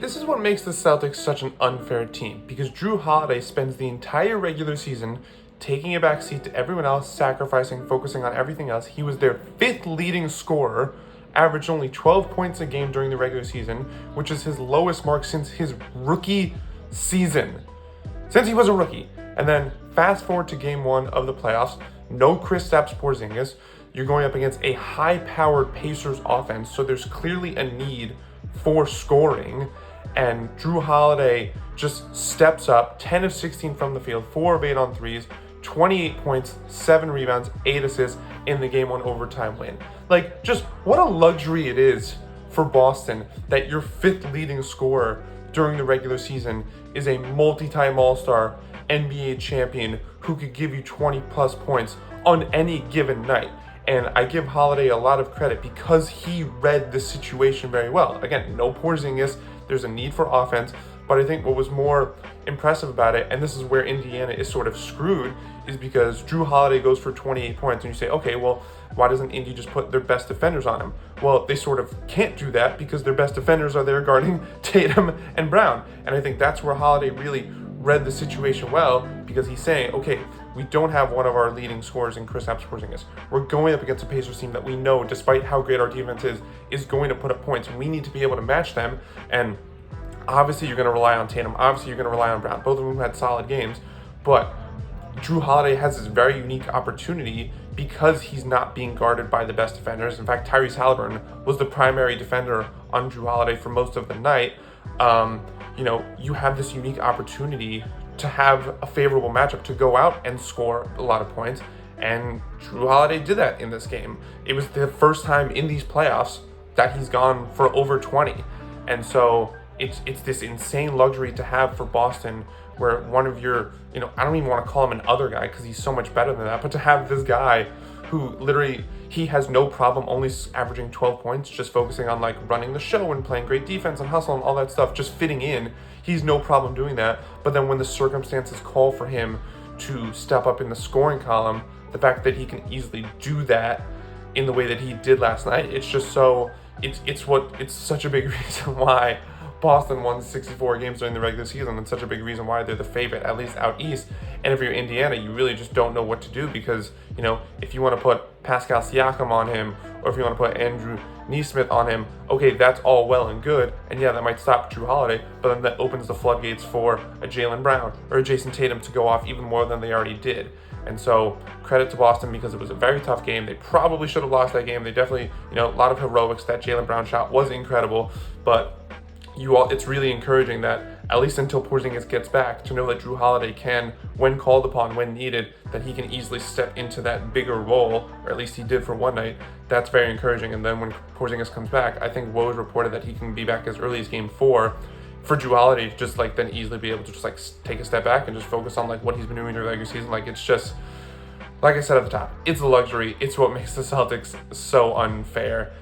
This is what makes the Celtics such an unfair team, because Jrue Holiday spends the entire regular season taking a back seat to everyone else, sacrificing, focusing on everything else. He was their fifth leading scorer, averaged only 12 points a game during the regular season, which is his lowest mark since his rookie season. Since he was a rookie. And then fast forward to game one of the playoffs, no Kristaps Porzingis. You're going up against a high-powered Pacers offense, so there's clearly a need for scoring. And Jrue Holiday just steps up, 10 of 16 from the field, 4 of 8 on threes, 28 points, 7 rebounds, 8 assists in the game one overtime win. Like, just what a luxury it is for Boston that your fifth leading scorer during the regular season is a multi-time All-Star NBA champion who could give you 20 plus points on any given night. And I give Holiday a lot of credit because he read the situation very well. Again, no Porzingis, there's a need for offense, but I think what was more impressive about it, and this is where Indiana is sort of screwed, is because Jrue Holiday goes for 28 points, and you say, okay, well, why doesn't Indy just put their best defenders on him? Well, they sort of can't do that because their best defenders are there guarding Tatum and Brown. And I think that's where Holiday really read the situation well, because he's saying, okay, we don't have one of our leading scorers in Kristaps Porzingis. We're going up against a Pacers team that we know, despite how great our defense is going to put up points. We need to be able to match them. And obviously you're going to rely on Tatum. Obviously you're going to rely on Brown. Both of them had solid games. But Jrue Holiday has this very unique opportunity because he's not being guarded by the best defenders. In fact, Tyrese Halliburton was the primary defender on Jrue Holiday for most of the night. You have this unique opportunity to have a favorable matchup to go out and score a lot of points. And Jrue Holiday did that in this game. It was the first time in these playoffs that he's gone for over 20. And so it's this insane luxury to have for Boston, where one of your, I don't even want to call him an other guy because he's so much better than that, but to have this guy who literally, he has no problem only averaging 12 points, just focusing on like running the show and playing great defense and hustle and all that stuff, just fitting in. He's no problem doing that. But then when the circumstances call for him to step up in the scoring column, the fact that he can easily do that in the way that he did last night, it's just so, it's such a big reason why Boston won 64 games during the regular season, and such a big reason why they're the favorite, at least out east. And if you're Indiana, you really just don't know what to do because, if you want to put Pascal Siakam on him, or if you want to put Andrew Nesmith on him, okay, that's all well and good. And yeah, that might stop Jrue Holiday, but then that opens the floodgates for a Jaylen Brown or a Jason Tatum to go off even more than they already did. And so credit to Boston because it was a very tough game. They probably should have lost that game. They definitely, a lot of heroics. That Jaylen Brown shot was incredible, but it's really encouraging that at least until Porzingis gets back, to know that Jrue Holiday can, when called upon, when needed, that he can easily step into that bigger role, or at least he did for one night. That's very encouraging. And then when Porzingis comes back, I think Woj reported that he can be back as early as game 4 for Jrue Holiday to just then easily be able to just take a step back and just focus on what he's been doing during the regular season. It's just, like I said at the top, it's a luxury. It's what makes the Celtics so unfair.